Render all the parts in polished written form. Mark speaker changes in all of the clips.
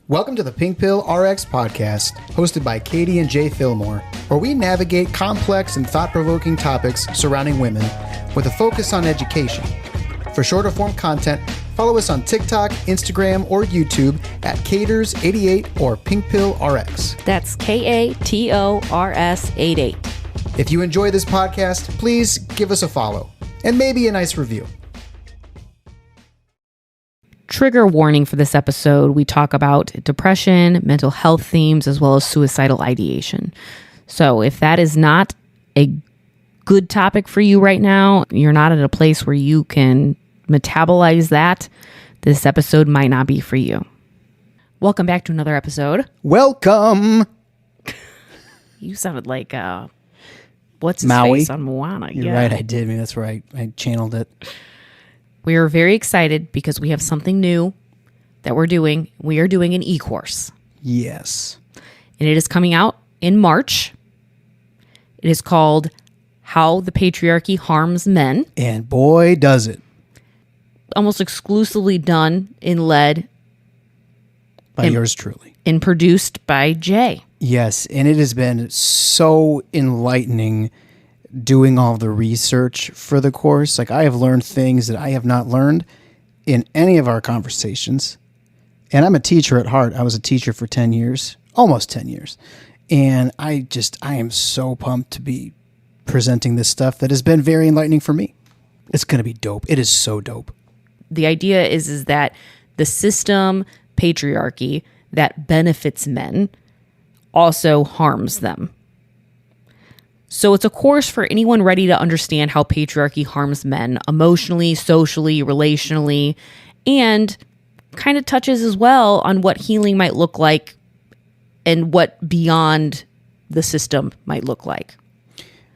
Speaker 1: Welcome to the PinkpillRx podcast, hosted by Katie and Jay Fillmore, where we navigate complex and thought-provoking topics surrounding women with a focus on education. For shorter form content, follow us on TikTok, Instagram, or YouTube at Caters88 or PinkpillRx.
Speaker 2: That's KATORS88.
Speaker 1: If you enjoy this podcast, please give us a follow and maybe a nice review.
Speaker 2: Trigger warning for this episode, we talk about depression, mental health themes, as well as suicidal ideation. So if that is not a good topic for you right now, you're not at a place where you can metabolize that, this episode might not be for you. Welcome back to another episode.
Speaker 1: Welcome!
Speaker 2: You sounded like, what's his
Speaker 1: Maui
Speaker 2: face on Moana?
Speaker 1: You're right, I did. I mean, that's right. I channeled it.
Speaker 2: We are very excited because we have something new that we're doing. We are doing an e-course.
Speaker 1: Yes.
Speaker 2: And it is coming out in March. It is called How the Patriarchy Harms Men.
Speaker 1: And boy, does it.
Speaker 2: Almost exclusively done and led
Speaker 1: By yours truly.
Speaker 2: and produced by Jay.
Speaker 1: Yes, and it has been so enlightening doing all the research for the course. Like, I have learned things that I have not learned in any of our conversations. And I'm a teacher at heart. I was a teacher for 10 years, almost 10 years. And I am so pumped to be presenting this stuff that has been very enlightening for me. It's going to be dope. It is so dope.
Speaker 2: The idea is that the system, patriarchy, that benefits men also harms them. So it's a course for anyone ready to understand how patriarchy harms men emotionally, socially, relationally, and kind of touches as well on what healing might look like and what beyond the system might look like.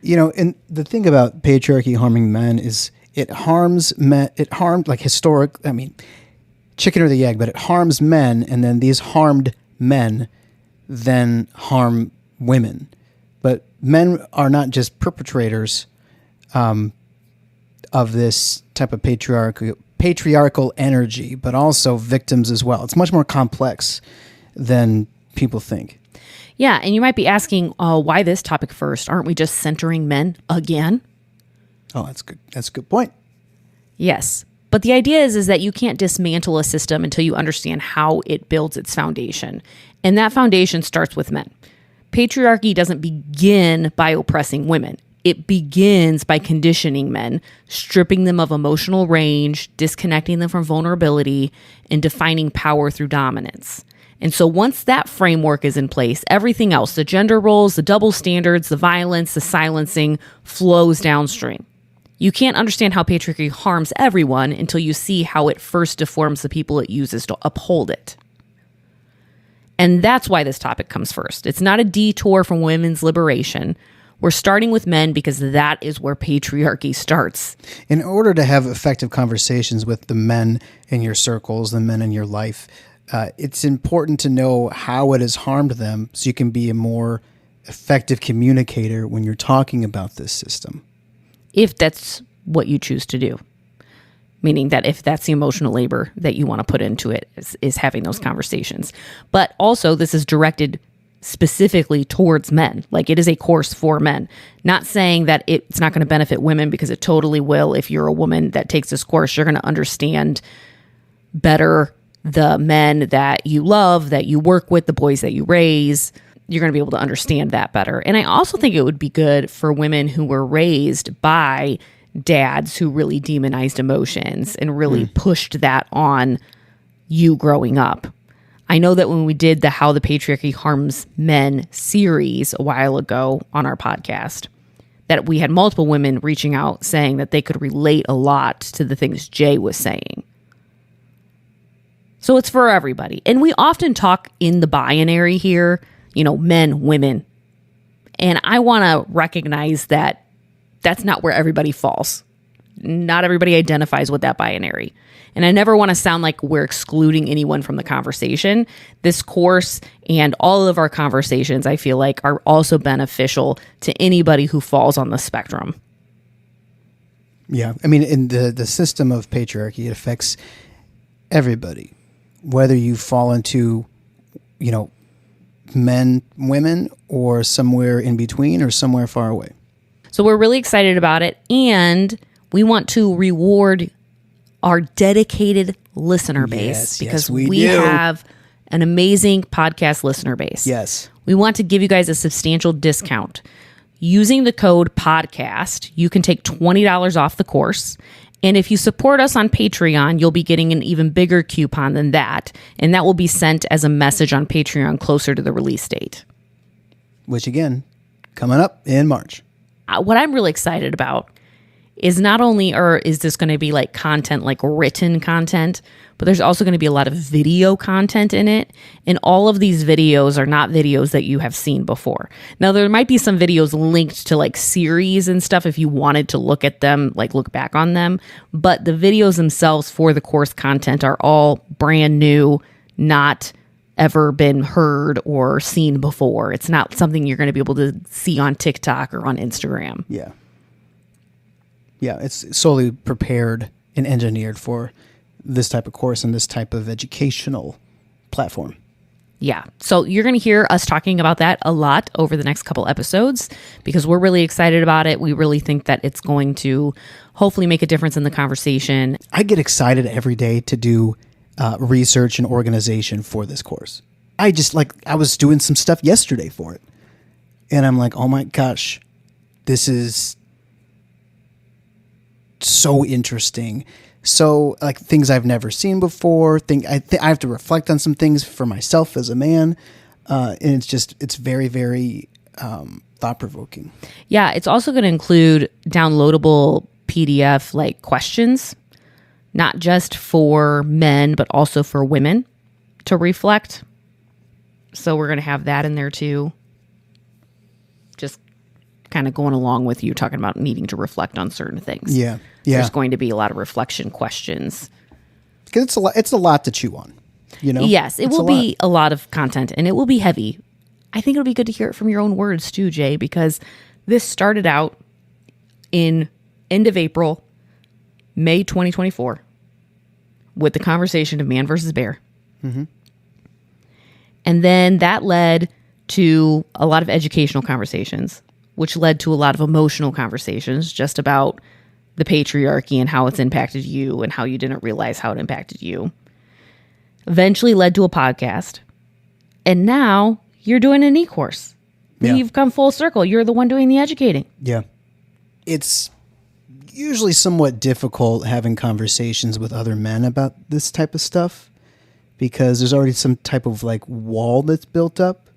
Speaker 1: You know, and the thing about patriarchy harming men is it harms men. It harmed, like, chicken or the egg, but it harms men, and then these harmed men then harm women. But men are not just perpetrators of this type of patriarchal energy, but also victims as well. It's much more complex than people think.
Speaker 2: Yeah, and you might be asking, why this topic first? Aren't we just centering men again?
Speaker 1: Oh, that's good. That's a good point.
Speaker 2: Yes. But the idea is that you can't dismantle a system until you understand how it builds its foundation. And that foundation starts with men. Patriarchy doesn't begin by oppressing women. It begins by conditioning men, stripping them of emotional range, disconnecting them from vulnerability, and defining power through dominance. And so once that framework is in place, everything else, the gender roles, the double standards, the violence, the silencing, flows downstream. You can't understand how patriarchy harms everyone until you see how it first deforms the people it uses to uphold it. And that's why this topic comes first. It's not a detour from women's liberation. We're starting with men because that is where patriarchy starts.
Speaker 1: In order to have effective conversations with the men in your circles, the men in your life, it's important to know how it has harmed them so you can be a more effective communicator when you're talking about this system.
Speaker 2: If that's what you choose to do. Meaning that if that's the emotional labor that you want to put into it, is having those conversations. But also, this is directed specifically towards men. Like, it is a course for men. Not saying that it's not going to benefit women, because it totally will. If you're a woman that takes this course, you're going to understand better the men that you love, that you work with, the boys that you raise. You're going to be able to understand that better. And I also think it would be good for women who were raised by dads who really demonized emotions and really pushed that on you growing up. I know that when we did the How the Patriarchy Harms Men series a while ago on our podcast, that we had multiple women reaching out saying that they could relate a lot to the things Jay was saying. So it's for everybody. And we often talk in the binary here, men, women. And I want to recognize that that's not where everybody falls. Not everybody identifies with that binary. And I never want to sound like we're excluding anyone from the conversation. This course and all of our conversations, I feel like, are also beneficial to anybody who falls on the spectrum.
Speaker 1: Yeah. I mean, in the system of patriarchy, it affects everybody, whether you fall into men, women, or somewhere in between, or somewhere far away.
Speaker 2: So we're really excited about it, and we want to reward our dedicated listener base because we
Speaker 1: do.
Speaker 2: have an amazing podcast listener base.
Speaker 1: Yes.
Speaker 2: We want to give you guys a substantial discount. Using the code podcast, you can take $20 off the course. And if you support us on Patreon, you'll be getting an even bigger coupon than that. And that will be sent as a message on Patreon closer to the release date.
Speaker 1: Which, again, coming up in March.
Speaker 2: What I'm really excited about is not only is this going to be like content, like written content, but there's also going to be a lot of video content in it. And all of these videos are not videos that you have seen before. Now, there might be some videos linked to like series and stuff if you wanted to look at them, like look back on them. But the videos themselves for the course content are all brand new, not ever been heard or seen before. It's not something you're going to be able to see on TikTok or on Instagram.
Speaker 1: Yeah. Yeah, it's solely prepared and engineered for this type of course and this type of educational platform.
Speaker 2: Yeah. So you're going to hear us talking about that a lot over the next couple episodes because we're really excited about it. We really think that it's going to hopefully make a difference in the conversation.
Speaker 1: I get excited every day to do research and organization for this course. I was doing some stuff yesterday for it. And I'm like, oh my gosh, this is so interesting. So like things I've never seen before. I have to reflect on some things for myself as a man. And it's very, very thought-provoking.
Speaker 2: Yeah, it's also going to include downloadable PDF like questions, not just for men, but also for women to reflect. So we're going to have that in there too. Just kind of going along with you talking about needing to reflect on certain things.
Speaker 1: Yeah.
Speaker 2: There's going to be a lot of reflection questions.
Speaker 1: Because it's a lot to chew on,
Speaker 2: Yes, it will be a lot of content, and it will be heavy. I think it'll be good to hear it from your own words too, Jay, because this started out in end of April, May 2024, with the conversation of man versus bear.
Speaker 1: Mm-hmm.
Speaker 2: And then that led to a lot of educational conversations, which led to a lot of emotional conversations just about the patriarchy and how it's impacted you and how you didn't realize how it impacted you. Eventually led to a podcast. And now you're doing an e-course.
Speaker 1: Yeah.
Speaker 2: You've come full circle. You're the one doing the educating.
Speaker 1: Yeah. It's usually somewhat difficult having conversations with other men about this type of stuff because there's already some type of like wall that's built up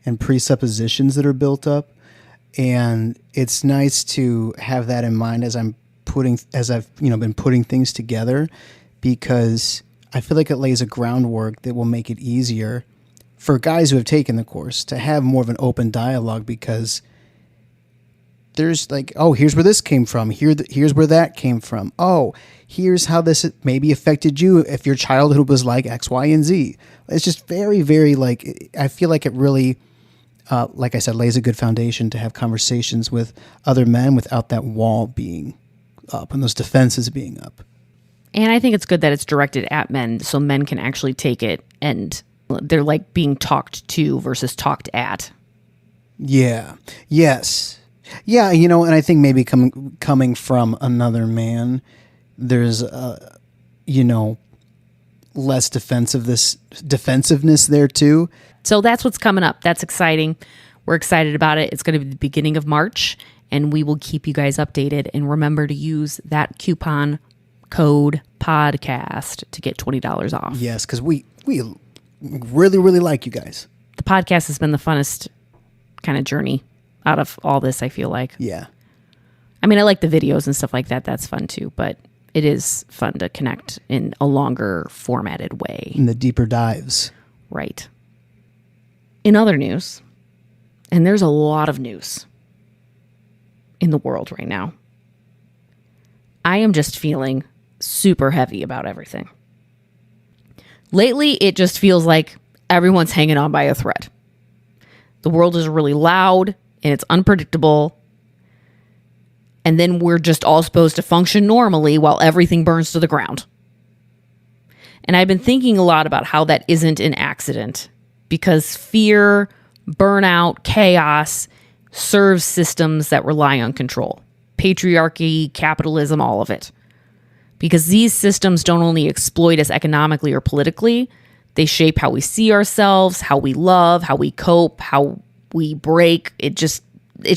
Speaker 1: and presuppositions that are built up. And it's nice to have that in mind as I've been putting things together, because I feel like it lays a groundwork that will make it easier for guys who have taken the course to have more of an open dialogue, because there's like, oh, here's where this came from. Here's where that came from. Oh, here's how this maybe affected you if your childhood was like X, Y, and Z. It's just very, very I feel like it really, like I said, lays a good foundation to have conversations with other men without that wall being up and those defenses being up.
Speaker 2: And I think it's good that it's directed at men so men can actually take it and they're like being talked to versus talked at.
Speaker 1: Yeah. Yes. Yeah. And I think maybe coming from another man, there's, less defensiveness there too.
Speaker 2: So that's what's coming up. That's exciting. We're excited about it. It's going to be the beginning of March, and we will keep you guys updated. And remember to use that coupon code podcast to get $20 off.
Speaker 1: Yes, because we really, really like you guys.
Speaker 2: The podcast has been the funnest kind of journey out of all this, I feel like.
Speaker 1: Yeah.
Speaker 2: I mean, I like the videos and stuff like that. That's fun too. But it is fun to connect in a longer formatted way.
Speaker 1: In the deeper dives.
Speaker 2: Right. In other news, and there's a lot of news in the world right now, I am just feeling super heavy about everything. Lately, it just feels like everyone's hanging on by a thread. The world is really loud and it's unpredictable. And then we're just all supposed to function normally while everything burns to the ground. And I've been thinking a lot about how that isn't an accident, because fear, burnout, chaos serves systems that rely on control. Patriarchy, capitalism, all of it. Because these systems don't only exploit us economically or politically, they shape how we see ourselves, how we love, how we cope, how we break. It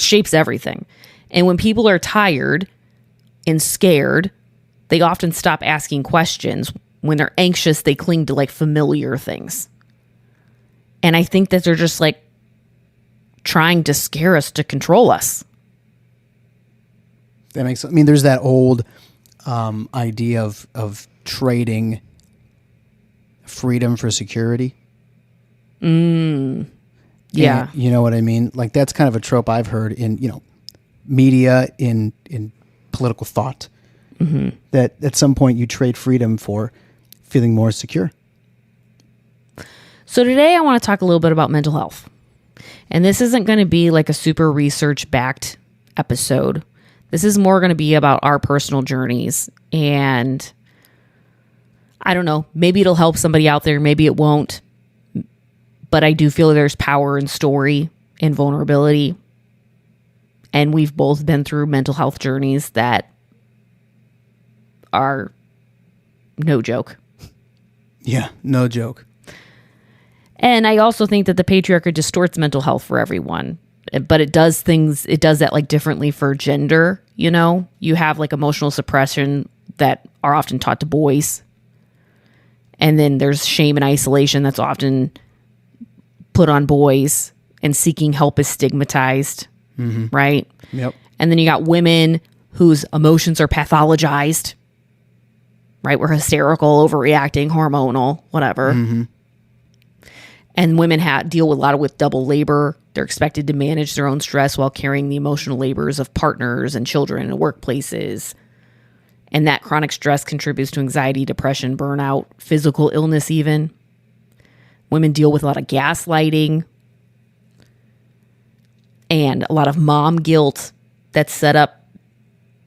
Speaker 2: shapes everything. And when people are tired and scared, they often stop asking questions. When they're anxious, they cling to like familiar things. And I think that they're just like trying to scare us to control us.
Speaker 1: That makes, I mean, there's that old idea of trading freedom for security.
Speaker 2: Yeah.
Speaker 1: And you know what I mean? Like that's kind of a trope I've heard in, media, in political thought. Mm-hmm. That at some point you trade freedom for feeling more secure.
Speaker 2: So today I want to talk a little bit about mental health. And this isn't going to be like a super research-backed episode. This is more going to be about our personal journeys. And I don't know, maybe it'll help somebody out there, maybe it won't. But I do feel there's power in story and vulnerability. And we've both been through mental health journeys that are no joke.
Speaker 1: Yeah, no joke.
Speaker 2: And I also think that the patriarchy distorts mental health for everyone. But it does that like differently for gender, You have like emotional suppression that are often taught to boys. And then there's shame and isolation that's often put on boys, and seeking help is stigmatized, right?
Speaker 1: Yep.
Speaker 2: And then you got women whose emotions are pathologized, right? We're hysterical, overreacting, hormonal, whatever. Mm-hmm. And women deal with a lot with double labor. They're expected to manage their own stress while carrying the emotional labors of partners and children and workplaces. And that chronic stress contributes to anxiety, depression, burnout, physical illness even. Women deal with a lot of gaslighting and a lot of mom guilt that's set up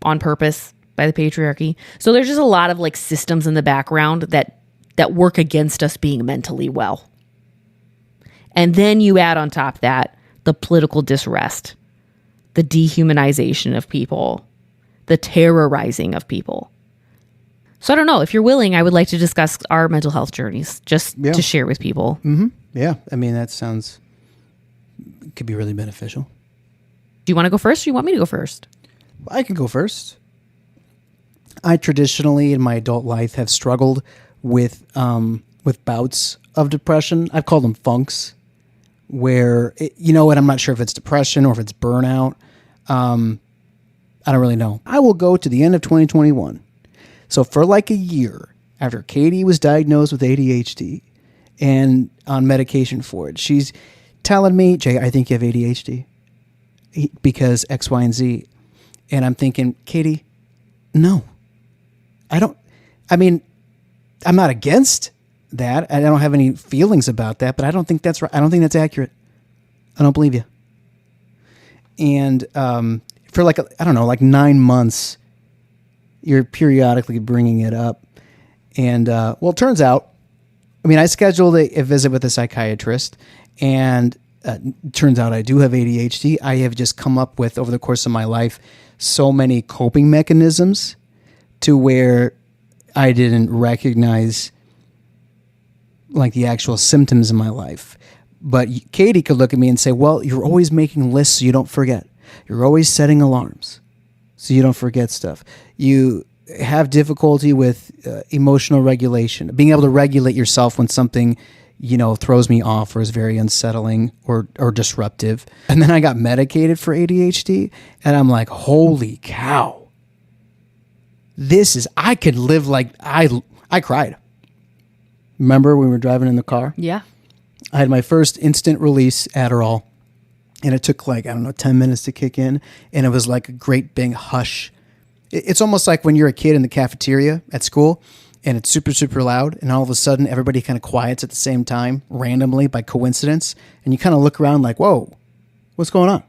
Speaker 2: on purpose by the patriarchy. So there's just a lot of like systems in the background that work against us being mentally well. And then you add on top that the political disrest, the dehumanization of people, the terrorizing of people. So I don't know. If you're willing, I would like to discuss our mental health journeys just to share with people.
Speaker 1: Mm-hmm. Yeah. I mean, could be really beneficial.
Speaker 2: Do you want to go first or you want me to go first?
Speaker 1: I can go first. I traditionally in my adult life have struggled with bouts of depression. I've called them funks, where, I'm not sure if it's depression or if it's burnout. I don't really know. I will go to the end of 2021. So for like a year after Katie was diagnosed with ADHD and on medication for it, she's telling me, Jay, I think you have ADHD because X, Y, and Z. And I'm thinking, Katie, no, I don't. I mean, I'm not against that. I don't have any feelings about that, but I don't think that's right. I don't think that's accurate. I don't believe you. And for like 9 months, you're periodically bringing it up. And it turns out, I scheduled a visit with a psychiatrist, and turns out I do have ADHD. I have just come up with, over the course of my life, so many coping mechanisms to where I didn't recognize like the actual symptoms in my life. But Katie could look at me and say, well, you're always making lists so you don't forget. You're always setting alarms so you don't forget stuff. You have difficulty with emotional regulation, being able to regulate yourself when something, throws me off or is very unsettling or disruptive. And then I got medicated for ADHD, and I'm like, holy cow. I could live like, I cried. Remember when we were driving in the car?
Speaker 2: Yeah.
Speaker 1: I had my first instant release Adderall, and it took 10 minutes to kick in, and it was like a great big hush. It's almost like when you're a kid in the cafeteria at school, and it's super, super loud, and all of a sudden everybody kind of quiets at the same time, randomly by coincidence, and you kind of look around like, whoa, what's going on?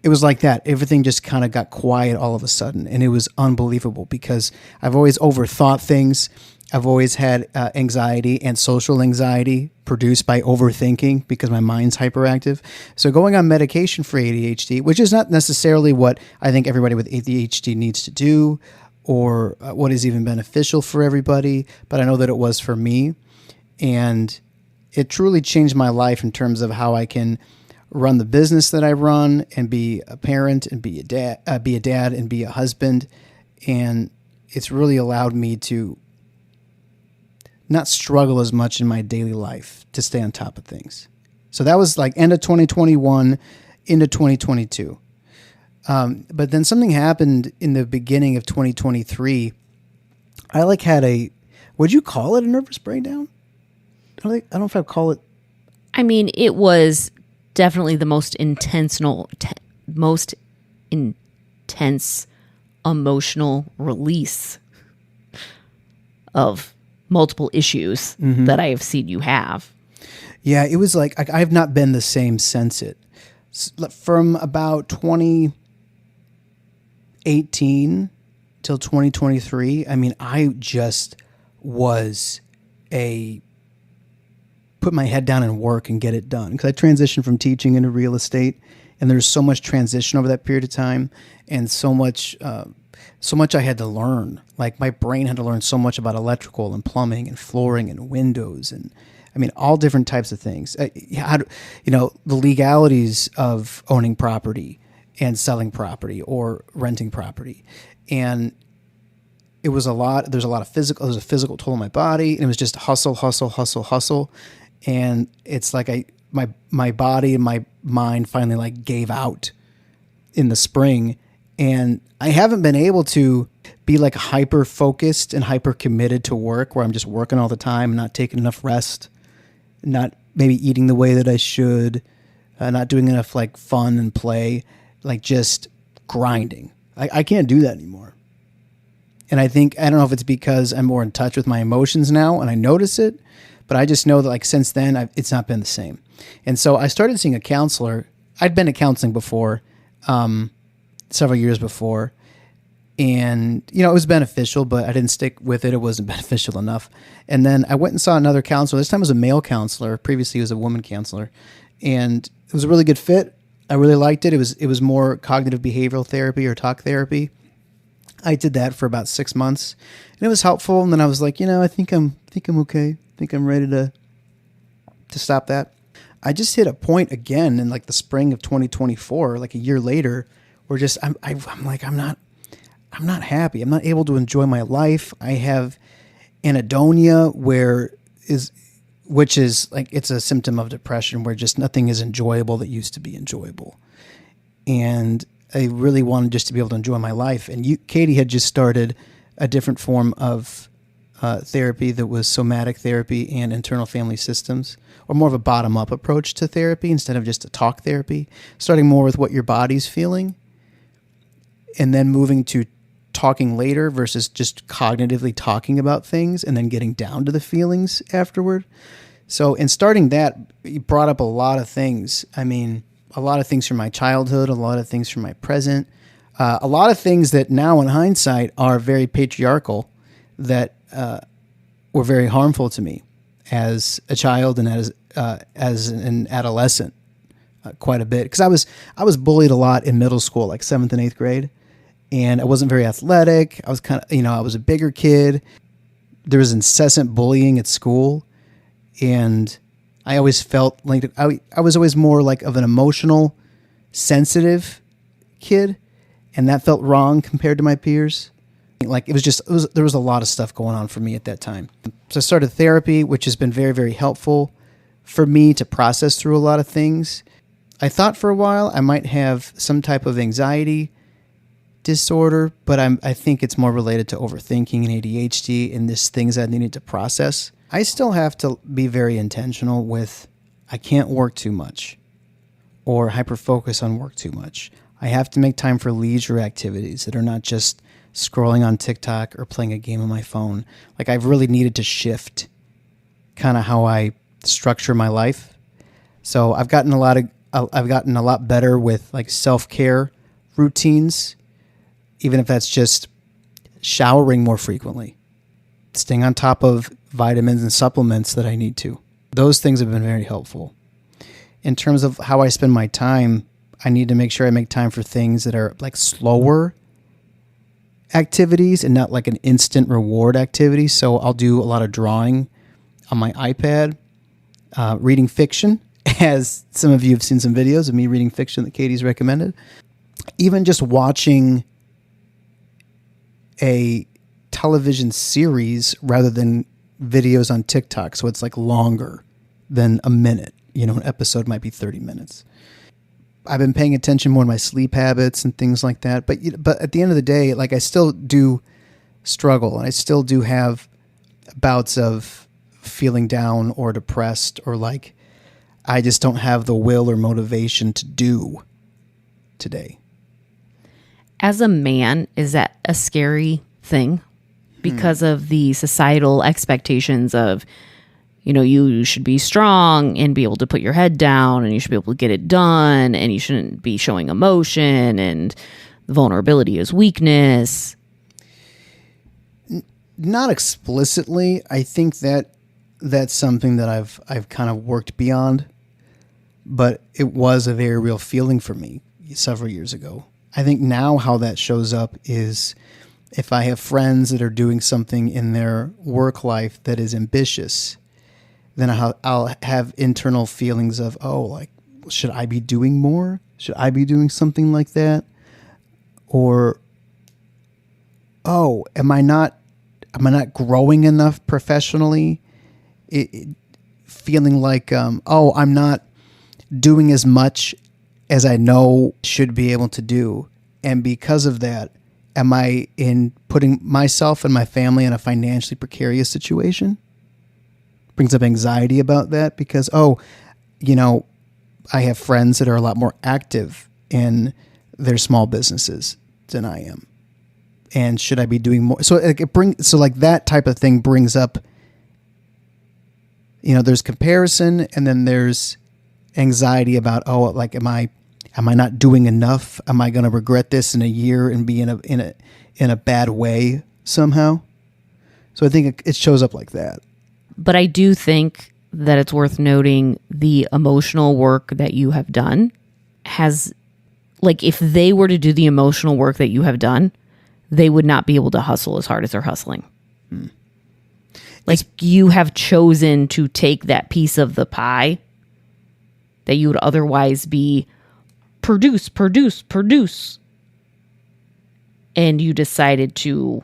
Speaker 1: It was like that. Everything just kind of got quiet all of a sudden, and it was unbelievable because I've always overthought things. I've always had anxiety and social anxiety produced by overthinking because my mind's hyperactive. So going on medication for ADHD, which is not necessarily what I think everybody with ADHD needs to do or what is even beneficial for everybody, but I know that it was for me. And it truly changed my life in terms of how I can run the business that I run and be a parent and be a dad and be a husband. And it's really allowed me to not struggle as much in my daily life to stay on top of things. So that was like end of 2021 into 2022. But then something happened in the beginning of 2023. I like had would you call it a nervous breakdown? I don't know if I'd call it.
Speaker 2: I mean, it was definitely the most intense emotional release of multiple issues that I have seen you have.
Speaker 1: Yeah, it was like I've not been the same since it. From about 2018 till 2023, I mean, I just was put my head down and work and get it done. Because I transitioned from teaching into real estate, and there's so much transition over that period of time, and so much I had to learn. Like my brain had to learn so much about electrical and plumbing and flooring and windows and I mean all different types of things. The legalities of owning property and selling property or renting property, and it was a lot. There's a physical toll on my body, and it was just hustle, and it's like my body and my mind finally like gave out in the spring. And I haven't been able to be like hyper focused and hyper committed to work where I'm just working all the time, not taking enough rest, not maybe eating the way that I should, not doing enough like fun and play, like just grinding. I can't do that anymore. And I don't know if it's because I'm more in touch with my emotions now and I notice it, but I just know that like since then it's not been the same. And so I started seeing a counselor. I'd been to counseling before, several years before, and it was beneficial, but I didn't stick with it. It wasn't beneficial enough. And then I went and saw another counselor. This time it was a male counselor. Previously it was a woman counselor, and it was a really good fit. I really liked it. It was more cognitive behavioral therapy or talk therapy. I did that for about 6 months, and it was helpful. And then I was like, I think I'm okay. I think I'm ready to stop that. I just hit a point again in like the spring of 2024, like a year later, where just I'm not happy. I'm not able to enjoy my life. I have anhedonia, which is like it's a symptom of depression, where just nothing is enjoyable that used to be enjoyable, and I really wanted just to be able to enjoy my life. And Katie had just started a different form of therapy that was somatic therapy and internal family systems, or more of a bottom-up approach to therapy instead of just a talk therapy, starting more with what your body's feeling and then moving to talking later versus just cognitively talking about things and then getting down to the feelings afterward. So in starting that, it brought up a lot of things. I mean, a lot of things from my childhood, a lot of things from my present, a lot of things that now in hindsight are very patriarchal that were very harmful to me as a child and as an adolescent quite a bit. Because I was bullied a lot in middle school, like 7th and 8th grade. And I wasn't very athletic. I was I was a bigger kid. There was incessant bullying at school. And I always felt like I was always more like of an emotional, sensitive kid. And that felt wrong compared to my peers. Like there was a lot of stuff going on for me at that time. So I started therapy, which has been very, very helpful for me to process through a lot of things. I thought for a while I might have some type of anxiety disorder, but I think it's more related to overthinking and ADHD and these things I needed to process. I still have to be very intentional with I can't work too much or hyper-focus on work too much. I have to make time for leisure activities that are not just scrolling on TikTok or playing a game on my phone. Like I've really needed to shift kind of how I structure my life. So I've gotten a lot better with like self-care routines, even if that's just showering more frequently. staying on top of vitamins and supplements that I need to. Those things have been very helpful. In terms of how I spend my time, I need to make sure I make time for things that are like slower activities and not like an instant reward activity. So I'll do a lot of drawing on my iPad, reading fiction, as some of you have seen some videos of me reading fiction that Katie's recommended. Even just watching a television series rather than videos on TikTok. So it's like longer than a minute. You know, an episode might be 30 minutes. I've been paying attention more to my sleep habits and things like that. But at the end of the day, like I still do struggle and I still do have bouts of feeling down or depressed or like I just don't have the will or motivation to do today.
Speaker 2: As a man, is that a scary thing? Because of the societal expectations of, you know, you should be strong and be able to put your head down and you should be able to get it done and you shouldn't be showing emotion and vulnerability is weakness.
Speaker 1: Not explicitly. I think that that's something that I've kind of worked beyond, but it was a very real feeling for me several years ago. I think now how that shows up is if I have friends that are doing something in their work life that is ambitious, then I'll have internal feelings of, oh, like, should I be doing more? Should I be doing something like that? Or, oh, am I not growing enough professionally? Feeling like, oh, I'm not doing as much as I know should be able to do. And because of that, am I in putting myself and my family in a financially precarious situation? Brings up anxiety about that because, oh, you know, I have friends that are a lot more active in their small businesses than I am. And should I be doing more? So like that type of thing brings up, you know, there's comparison and then there's anxiety about, oh, like, am I not doing enough? Am I going to regret this in a year and be in a bad way somehow? So I think it shows up like that.
Speaker 2: But I do think that it's worth noting the emotional work that you have done has, like, if they were to do the emotional work that you have done, they would not be able to hustle as hard as they're hustling. Like, you have chosen to take that piece of the pie that you would otherwise be produce. And you decided to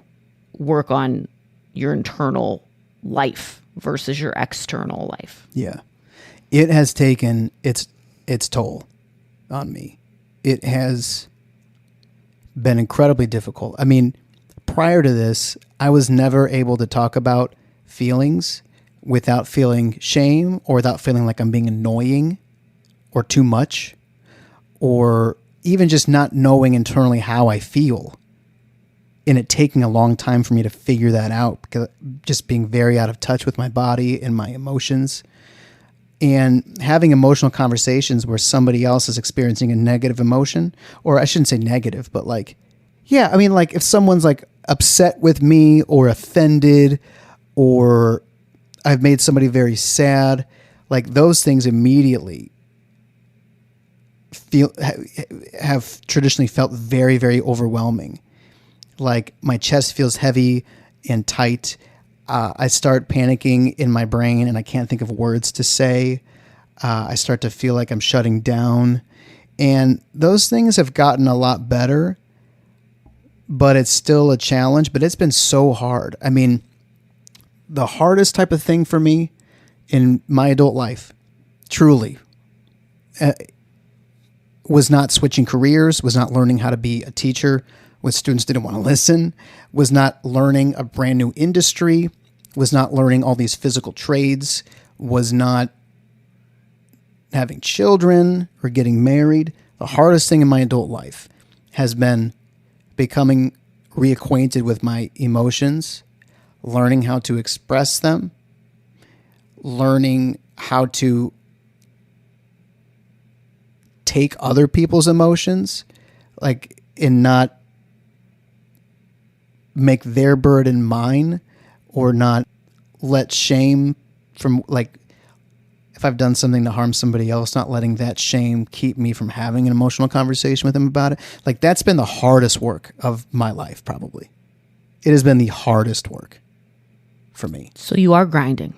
Speaker 2: work on your internal life versus your external life.
Speaker 1: Yeah. It has taken its toll on me. It has been incredibly difficult. I mean, prior to this, I was never able to talk about feelings without feeling shame or without feeling like I'm being annoying or too much, or even just not knowing internally how I feel. And it taking a long time for me to figure that out because just being very out of touch with my body and my emotions and having emotional conversations where somebody else is experiencing a negative emotion, or I shouldn't say negative, but like, yeah, I mean, like if someone's like upset with me or offended, or I've made somebody very sad, like those things immediately have traditionally felt very, very overwhelming. Like my chest feels heavy and tight. I start panicking in my brain and I can't think of words to say. I start to feel like I'm shutting down. And those things have gotten a lot better, but it's still a challenge. But it's been so hard. I mean, the hardest type of thing for me in my adult life, truly, was not switching careers, was not learning how to be a teacher when students didn't want to listen, was not learning a brand new industry, was not learning all these physical trades, was not having children or getting married. The hardest thing in my adult life has been becoming reacquainted with my emotions, learning how to express them, learning how to take other people's emotions, and not make their burden mine, or not let shame from, like, if I've done something to harm somebody else, not letting that shame keep me from having an emotional conversation with them about it. Like, that's been the hardest work of my life, probably. It has been the hardest work for me.
Speaker 2: So you are grinding.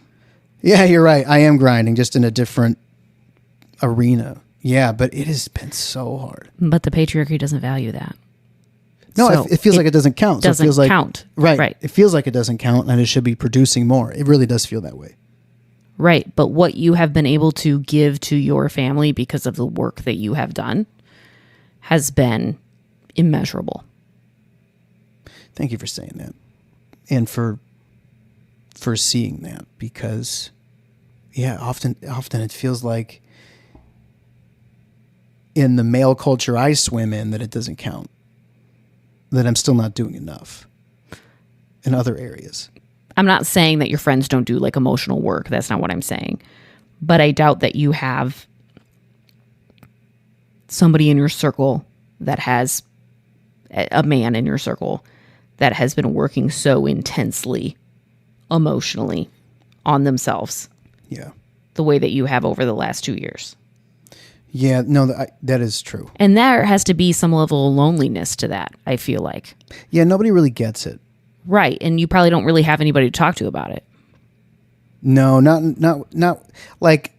Speaker 1: Yeah, you're right. I am grinding, just in a different arena. Yeah, but it has been so hard.
Speaker 2: But the patriarchy doesn't value that.
Speaker 1: No,
Speaker 2: So
Speaker 1: it feels like it doesn't count.
Speaker 2: Doesn't
Speaker 1: it feels like,
Speaker 2: count.
Speaker 1: Right. It feels like it doesn't count, and it should be producing more. It really does feel that way.
Speaker 2: Right. But what you have been able to give to your family because of the work that you have done has been immeasurable.
Speaker 1: Thank you for saying that. And for seeing that, because often it feels like in the male culture I swim in that it doesn't count. That I'm still not doing enough in other areas.
Speaker 2: I'm not saying that your friends don't do like emotional work. That's not what I'm saying. But I doubt that you have somebody in your circle that has a man in your circle that has been working so intensely emotionally on themselves.
Speaker 1: Yeah.
Speaker 2: The way that you have over the last 2 years.
Speaker 1: Yeah, no, that is true.
Speaker 2: And there has to be some level of loneliness to that, I feel like.
Speaker 1: Yeah, nobody really gets it.
Speaker 2: Right, and you probably don't really have anybody to talk to about it.
Speaker 1: No, not like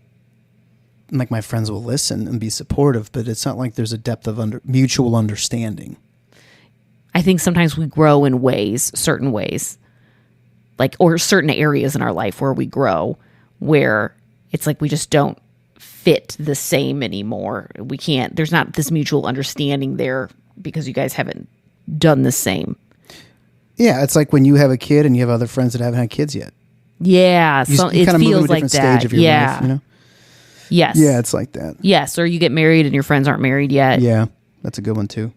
Speaker 1: my friends will listen and be supportive, but it's not like there's a depth of mutual understanding.
Speaker 2: I think sometimes we grow in certain ways, like, or certain areas in our life where we grow, where it's like we just don't fit the same anymore. We can't, there's not this mutual understanding there because you guys haven't done the same.
Speaker 1: Yeah, it's like when you have a kid and you have other friends that haven't had kids yet.
Speaker 2: Yeah,
Speaker 1: you
Speaker 2: it
Speaker 1: kind of
Speaker 2: feels
Speaker 1: move to a
Speaker 2: like
Speaker 1: different
Speaker 2: that.
Speaker 1: stage of your life, you know?
Speaker 2: Yes.
Speaker 1: Yeah, it's like that.
Speaker 2: Yes, or you get married and your friends aren't married yet.
Speaker 1: Yeah, that's a good one too.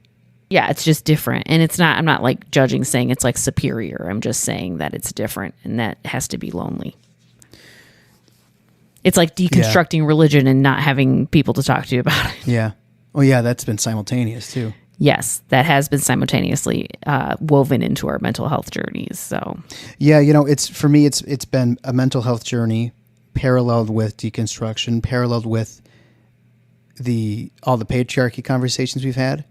Speaker 2: Yeah, it's just different. And I'm not like judging saying it's like superior. I'm just saying that it's different and that has to be lonely. It's like deconstructing religion and not having people to talk to you about it.
Speaker 1: Yeah. Oh yeah, that's been simultaneous too.
Speaker 2: Yes, that has been simultaneously woven into our mental health journeys. So
Speaker 1: yeah, it's for me, it's been a mental health journey paralleled with deconstruction, paralleled with all the patriarchy conversations we've had.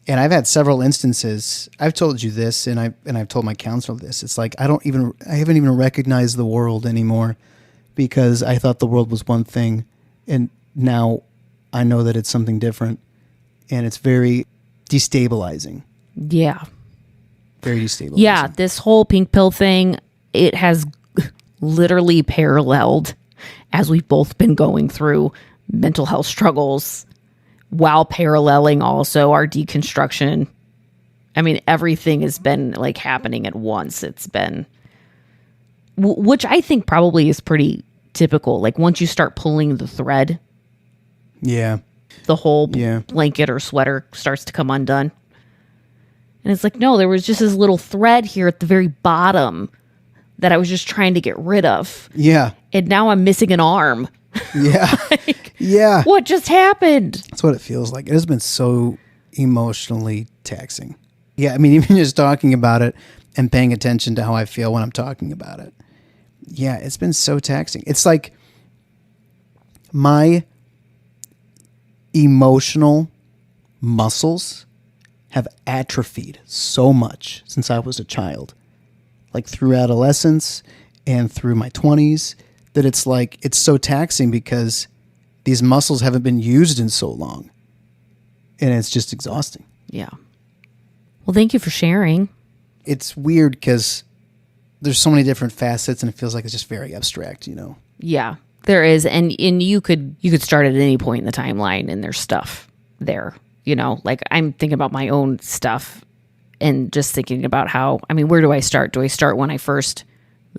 Speaker 1: And I've had several instances. I've told you this, and I've told my counselor this. It's like I haven't even recognized the world anymore because I thought the world was one thing, and now I know that it's something different, and it's very destabilizing.
Speaker 2: Yeah,
Speaker 1: very destabilizing.
Speaker 2: Yeah, this whole pink pill thing, it has literally paralleled as we've both been going through mental health struggles, while paralleling also our deconstruction. I mean, everything has been like happening at once. It's been, which I think probably is pretty typical. Like once you start pulling the thread,
Speaker 1: yeah,
Speaker 2: the whole blanket or sweater starts to come undone. And it's like, no, there was just this little thread here at the very bottom that I was just trying to get rid of.
Speaker 1: Yeah.
Speaker 2: And now I'm missing an arm.
Speaker 1: Yeah.
Speaker 2: Like,
Speaker 1: yeah.
Speaker 2: What just happened?
Speaker 1: That's what it feels like. It has been so emotionally taxing. Yeah. I mean, even just talking about it and paying attention to how I feel when I'm talking about it. Yeah. It's been so taxing. It's like my emotional muscles have atrophied so much since I was a child, like through adolescence and through my 20s, that it's like, it's so taxing because these muscles haven't been used in so long, and it's just exhausting.
Speaker 2: Yeah. Well, thank you for sharing.
Speaker 1: It's weird because there's so many different facets, and it feels like it's just very abstract, you know?
Speaker 2: Yeah, there is. And you could start at any point in the timeline, and there's stuff there, you know, like I'm thinking about my own stuff and just thinking about how, I mean, where do I start? Do I start when I first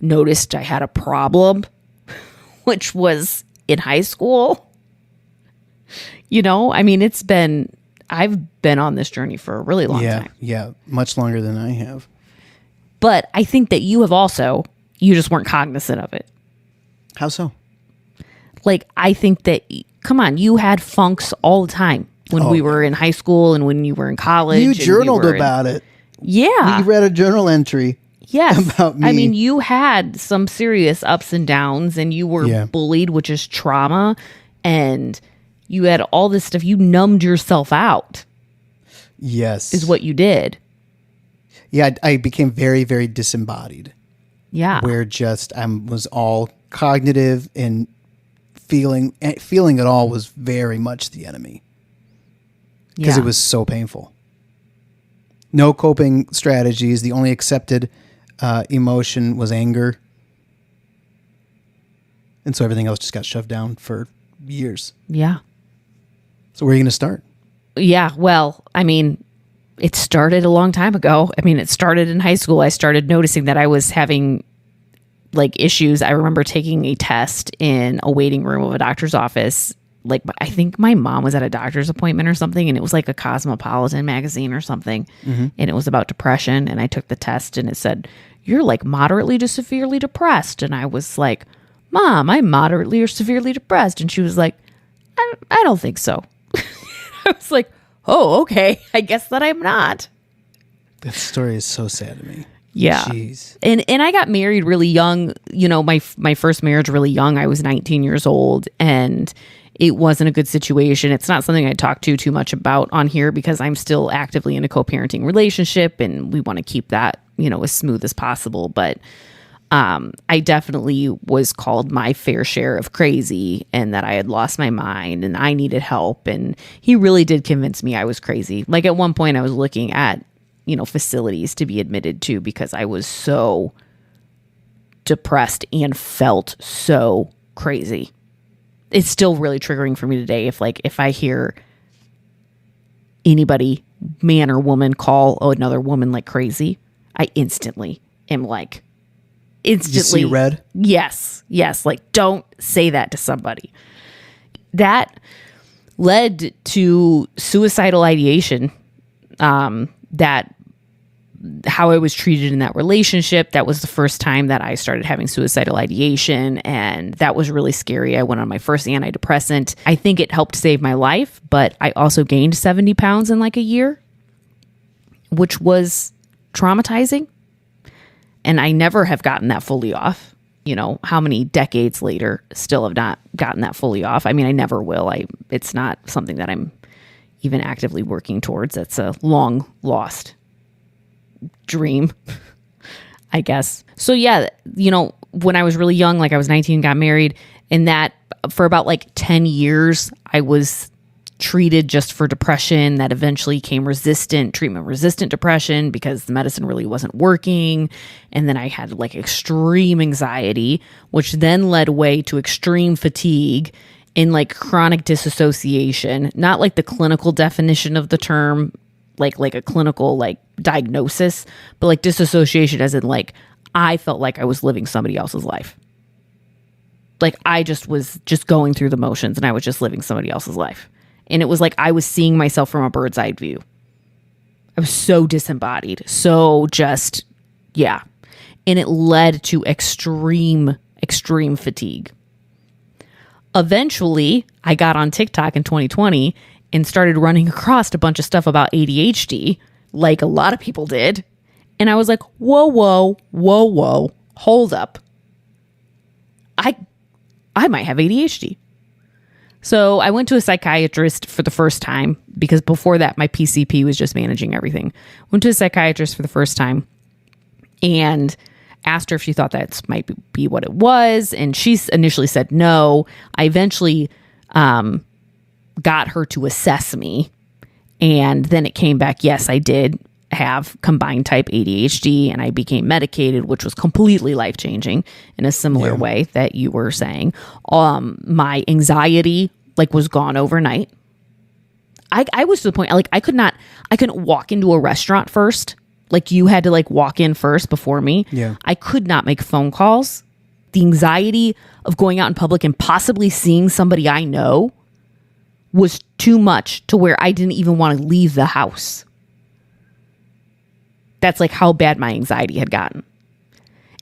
Speaker 2: noticed I had a problem, which was in high school? You know, I mean, I've been on this journey for a really long time.
Speaker 1: Yeah, much longer than I have.
Speaker 2: But I think that you just weren't cognizant of it.
Speaker 1: How so?
Speaker 2: Like, I think that, come on, you had funks all the time when we were in high school and when you were in college.
Speaker 1: You journaled about it.
Speaker 2: Yeah.
Speaker 1: You read a journal entry.
Speaker 2: Yes.
Speaker 1: about me.
Speaker 2: I mean, you had some serious ups and downs, and you were bullied, which is trauma, and you had all this stuff. You numbed yourself out.
Speaker 1: Yes.
Speaker 2: Is what you did.
Speaker 1: Yeah, I became very, very disembodied.
Speaker 2: Yeah.
Speaker 1: Where just I was all cognitive, and feeling it all was very much the enemy. Because it was so painful. No coping strategies. The only accepted emotion was anger. And so everything else just got shoved down for years.
Speaker 2: Yeah.
Speaker 1: So where are you going to start?
Speaker 2: Yeah. Well, I mean, it started a long time ago. I mean, it started in high school. I started noticing that I was having like issues. I remember taking a test in a waiting room of a doctor's office. Like, I think my mom was at a doctor's appointment or something, and it was like a Cosmopolitan magazine or something. Mm-hmm. And it was about depression. And I took the test, and it said, "You're like moderately to severely depressed." And I was like, "Mom, I'm moderately or severely depressed." And she was like, I don't think so. I was like, "Oh, okay. I guess that I'm not."
Speaker 1: That story is so sad to me.
Speaker 2: Yeah.
Speaker 1: Jeez.
Speaker 2: And I got married really young. You know, my first marriage really young. I was 19 years old, and it wasn't a good situation. It's not something I talk too much about on here because I'm still actively in a co-parenting relationship, and we want to keep that, you know, as smooth as possible. But I definitely was called my fair share of crazy, and that I had lost my mind and I needed help. And he really did convince me I was crazy. Like at one point I was looking at, you know, facilities to be admitted to because I was so depressed and felt so crazy. It's still really triggering for me today. If I hear anybody, man or woman, call another woman like crazy, I instantly am like,
Speaker 1: You see red?
Speaker 2: Yes. Like, don't say that to somebody. That led to suicidal ideation. That how I was treated in that relationship. That was the first time that I started having suicidal ideation, and that was really scary. I went on my first antidepressant. I think it helped save my life, but I also gained 70 pounds in like a year, which was traumatizing. And I never have gotten that fully off. You know, how many decades later still have not gotten that fully off? I mean, I never will. It's not something that I'm even actively working towards. That's a long lost dream, I guess. So yeah, you know, when I was really young, like I was 19, got married, and that for about like 10 years, I was treated just for depression that eventually came treatment resistant depression because the medicine really wasn't working. And then I had like extreme anxiety, which then led way to extreme fatigue and like chronic disassociation, not like the clinical definition of the term, like a clinical like diagnosis, but like disassociation as in like, I felt like I was living somebody else's life. Like I was just going through the motions and I was just living somebody else's life. And it was like I was seeing myself from a bird's eye view. I was so disembodied. So just, yeah. And it led to extreme fatigue. Eventually, I got on TikTok in 2020 and started running across a bunch of stuff about ADHD, like a lot of people did. And I was like, whoa, hold up. I might have ADHD. So I went to a psychiatrist for the first time because before that, my PCP was just managing everything. Went to a psychiatrist for the first time and asked her if she thought that might be what it was. And she initially said no. I eventually got her to assess me. And then it came back, yes, I did have combined type ADHD, and I became medicated, which was completely life-changing in a similar way that you were saying. My anxiety was gone overnight. I was to the point, I couldn't walk into a restaurant first. Like you had to walk in first before me.
Speaker 1: Yeah.
Speaker 2: I could not make phone calls. The anxiety of going out in public and possibly seeing somebody I know was too much to where I didn't even want to leave the house. That's how bad my anxiety had gotten.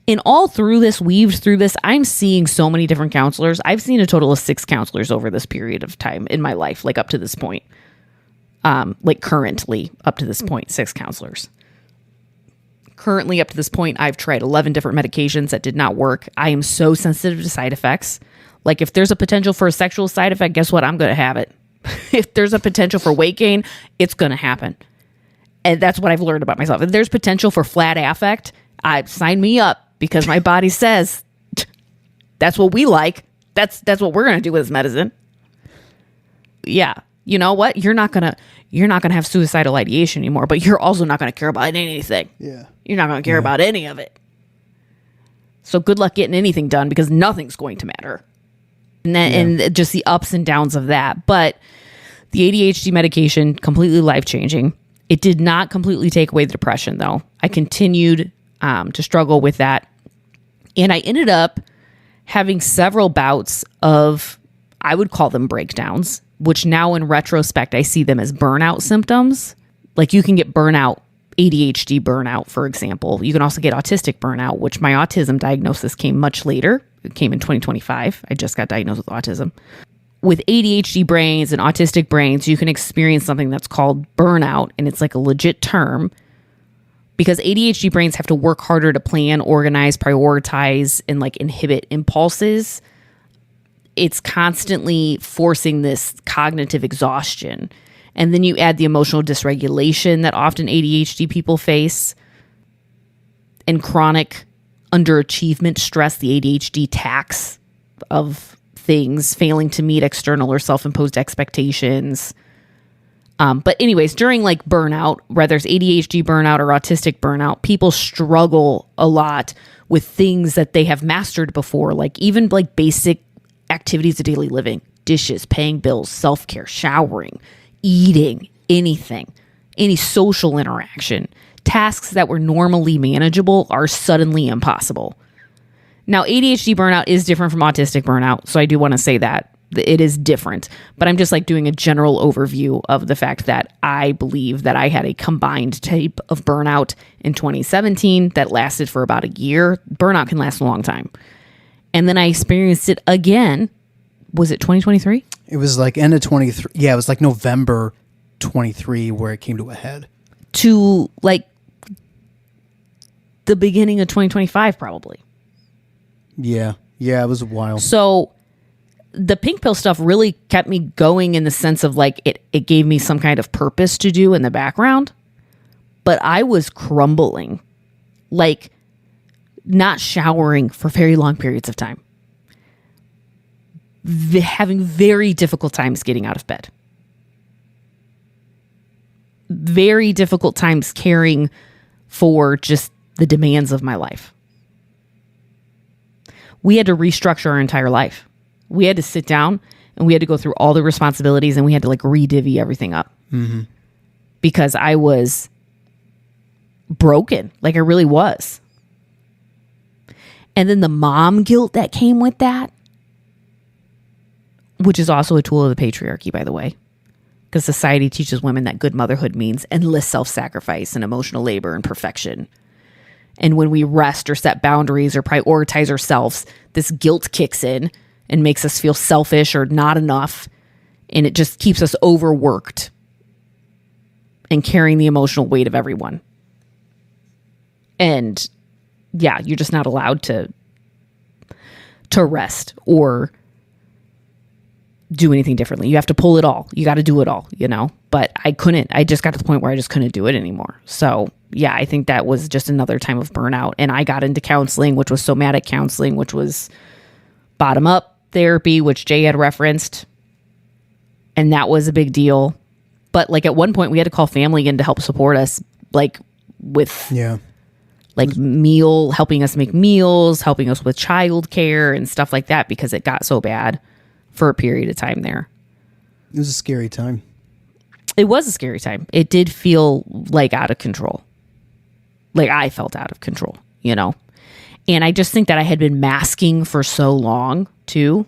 Speaker 2: And all through this, weaved through this, I'm seeing so many different counselors. I've seen a total of 6 counselors over this period of time in my life, up to this point. Currently, up to this point, 6 counselors. Currently, up to this point, I've tried 11 different medications that did not work. I am so sensitive to side effects. Like, if there's a potential for a sexual side effect, guess what? I'm going to have it. If there's a potential for weight gain, it's going to happen. And that's what I've learned about myself. If there's potential for flat affect, sign me up, because my body says that's what we like. That's what we're going to do with this medicine. Yeah. You know what? You're not going to have suicidal ideation anymore, but you're also not going to care about anything.
Speaker 1: Yeah.
Speaker 2: You're not going to care about any of it. So good luck getting anything done, because nothing's going to matter. And then, and just the ups and downs of that. But the ADHD medication, completely life-changing. It did not completely take away the depression, though. I continued to struggle with that. And I ended up having several bouts of, I would call them breakdowns, which now in retrospect, I see them as burnout symptoms. Like, you can get burnout, ADHD burnout, for example. You can also get autistic burnout, which my autism diagnosis came much later. It came in 2025. I just got diagnosed with autism. With ADHD brains and autistic brains, you can experience something that's called burnout, and it's like a legit term, because ADHD brains have to work harder to plan, organize, prioritize, and like inhibit impulses. It's constantly forcing this cognitive exhaustion. And then you add the emotional dysregulation that often ADHD people face, and chronic underachievement stress, the ADHD tax of things, failing to meet external or self-imposed expectations. But anyways, during like burnout, whether it's ADHD burnout or autistic burnout, people struggle a lot with things that they have mastered before, like even like basic activities of daily living, dishes, paying bills, self-care, showering, eating, anything, any social interaction. Tasks that were normally manageable are suddenly impossible. Now, ADHD burnout is different from autistic burnout, so I do want to say that it is different, but I'm just like doing a general overview of the fact that I believe that I had a combined type of burnout in 2017 that lasted for about a year. Burnout can last a long time. And then I experienced it again. Was it 2023?
Speaker 1: It was like end of 23. Yeah, it was like November 23 where it came to a head.
Speaker 2: To like the beginning of 2025, probably.
Speaker 1: Yeah, it was a while.
Speaker 2: So the pink pill stuff really kept me going in the sense of like it gave me some kind of purpose to do in the background, but I was crumbling, like not showering for very long periods of time, having very difficult times getting out of bed, very difficult times caring for just the demands of my life. We had to restructure our entire life. We had to sit down and we had to go through all the responsibilities, and we had to like re-divvy everything up. Mm-hmm. Because I was broken. Like I really was. And then the mom guilt that came with that, which is also a tool of the patriarchy, by the way, because society teaches women that good motherhood means endless self-sacrifice and emotional labor and perfection. And when we rest or set boundaries or prioritize ourselves, this guilt kicks in and makes us feel selfish or not enough. And it just keeps us overworked and carrying the emotional weight of everyone. And yeah, you're just not allowed to rest or do anything differently. You have to pull it all. You got to do it all, you know? But I couldn't. I just got to the point where I just couldn't do it anymore. So yeah, I think that was just another time of burnout. And I got into counseling, which was somatic counseling, which was bottom up therapy, which Jay had referenced. And that was a big deal. But like at one point we had to call family in to help support us, like with like helping us make meals, helping us with childcare and stuff like that, because it got so bad for a period of time there.
Speaker 1: It was a scary time.
Speaker 2: It was a scary time. It did feel like out of control. Like I felt out of control, you know? And I just think that I had been masking for so long too.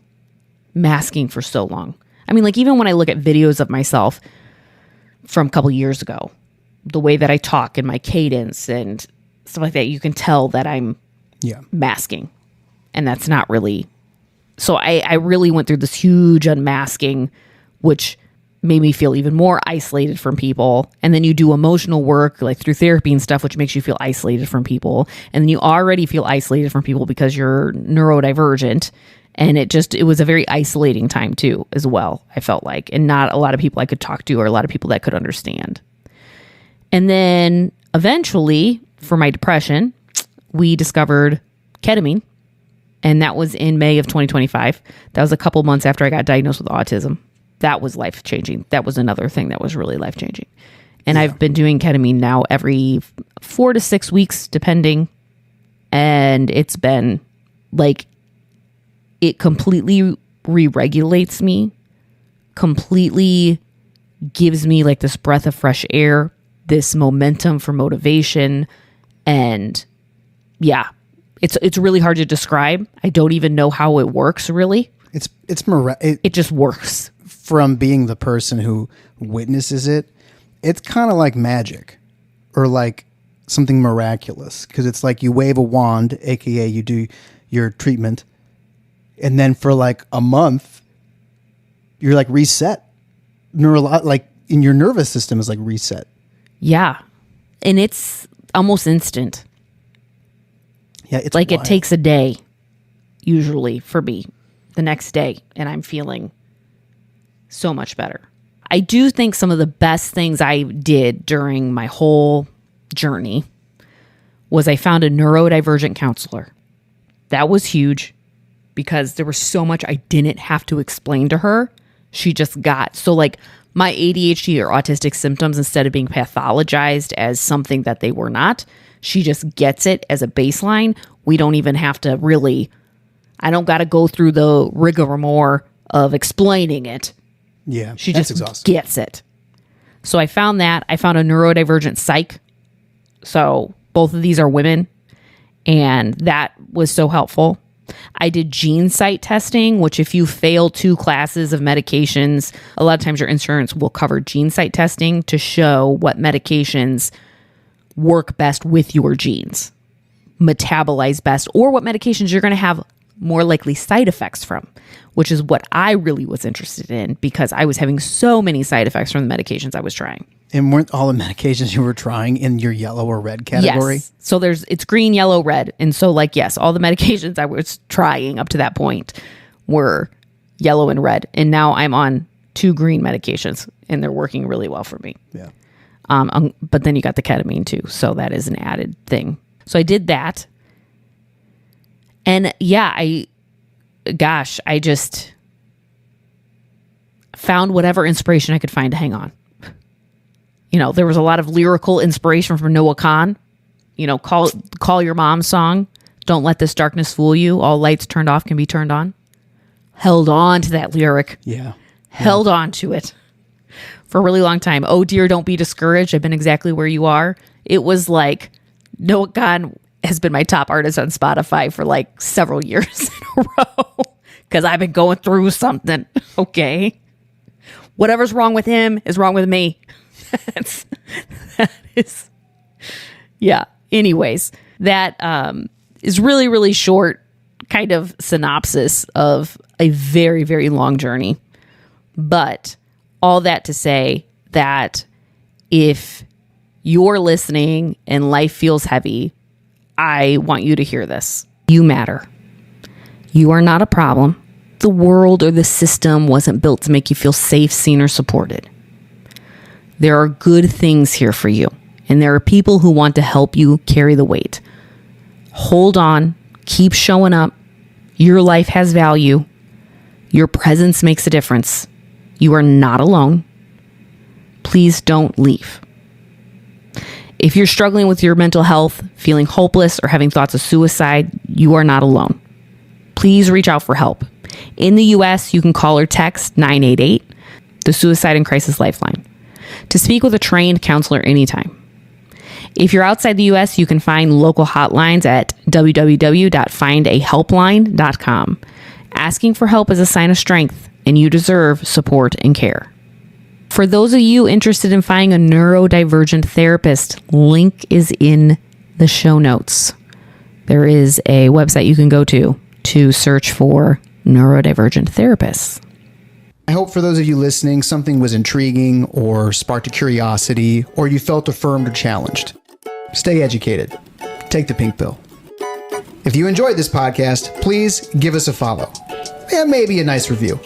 Speaker 2: Masking for so long. I mean, like even when I look at videos of myself from a couple years ago, the way that I talk and my cadence and stuff like that, you can tell that I'm masking. And that's not really... So I really went through this huge unmasking, which made me feel even more isolated from people. And then you do emotional work like through therapy and stuff, which makes you feel isolated from people. And then you already feel isolated from people because you're neurodivergent. And it was a very isolating time too, as well, I felt like, and not a lot of people I could talk to or a lot of people that could understand. And then eventually, for my depression, we discovered ketamine. And that was in May of 2025. That was a couple months after I got diagnosed with autism. That was life-changing. That was another thing that was really life-changing. And I've been doing ketamine now every 4 to 6 weeks, depending. And it's been like, it completely re-regulates me, completely gives me like this breath of fresh air, this momentum for motivation. And yeah, it's really hard to describe. I don't even know how it works, really.
Speaker 1: It
Speaker 2: just works.
Speaker 1: From being the person who witnesses it, it's kind of like magic or like something miraculous, because it's like you wave a wand, aka you do your treatment, and then for like a month you're like reset. Like in your nervous system is like reset.
Speaker 2: Yeah. And it's almost instant.
Speaker 1: Yeah, it's
Speaker 2: like
Speaker 1: wild.
Speaker 2: It takes a day usually for me, the next day, and I'm feeling so much better. I do think some of the best things I did during my whole journey was I found a neurodivergent counselor. That was huge because there was so much I didn't have to explain to her. She just got, so like my ADHD or autistic symptoms, instead of being pathologized as something that they were not, she just gets it as a baseline. We don't even have to really, I don't got to go through the rigmarole of explaining it.
Speaker 1: Yeah,
Speaker 2: she
Speaker 1: that's
Speaker 2: just
Speaker 1: exhausting.
Speaker 2: Gets it. So I found that. I found a neurodivergent psych. So both of these are women, and that was so helpful. I did gene site testing, which if you fail 2 classes of medications, a lot of times your insurance will cover gene site testing to show what medications work best with your genes, metabolize best, or what medications you're going to have more likely side effects from, which is what I really was interested in because I was having so many side effects from the medications I was trying.
Speaker 1: And weren't all the medications you were trying in your yellow or red category?
Speaker 2: Yes. So it's green, yellow, red. And so like, yes, all the medications I was trying up to that point were yellow and red. And now I'm on 2 green medications and they're working really well for me.
Speaker 1: Yeah.
Speaker 2: But then you got the ketamine too. So that is an added thing. So I did that. And yeah, I just found whatever inspiration I could find to hang on. You know, there was a lot of lyrical inspiration from Noah Kahn. You know, call your mom's song. Don't let this darkness fool you. All lights turned off can be turned on. Held on to that lyric.
Speaker 1: Yeah.
Speaker 2: Held on to it for a really long time. Oh dear, don't be discouraged. I've been exactly where you are. It was like Noah Kahn has been my top artist on Spotify for like several years in a row because I've been going through something. Okay. Whatever's wrong with him is wrong with me. That is, yeah. Anyways, that is really, really short kind of synopsis of a very, very long journey. But all that to say that if you're listening and life feels heavy, I want you to hear this. You matter. You are not a problem. The world or the system wasn't built to make you feel safe, seen, or supported. There are good things here for you, and there are people who want to help you carry the weight. Hold on. Keep showing up. Your life has value. Your presence makes a difference. You are not alone. Please don't leave. If you're struggling with your mental health, feeling hopeless, or having thoughts of suicide, you are not alone. Please reach out for help. In the U.S., you can call or text 988, the Suicide and Crisis Lifeline, to speak with a trained counselor anytime. If you're outside the U.S., you can find local hotlines at www.findahelpline.com. Asking for help is a sign of strength, and you deserve support and care. For those of you interested in finding a neurodivergent therapist, link is in the show notes. There is a website you can go to search for neurodivergent therapists.
Speaker 1: I hope for those of you listening, something was intriguing or sparked a curiosity, or you felt affirmed or challenged. Stay educated. Take the pink pill. If you enjoyed this podcast, please give us a follow and maybe a nice review.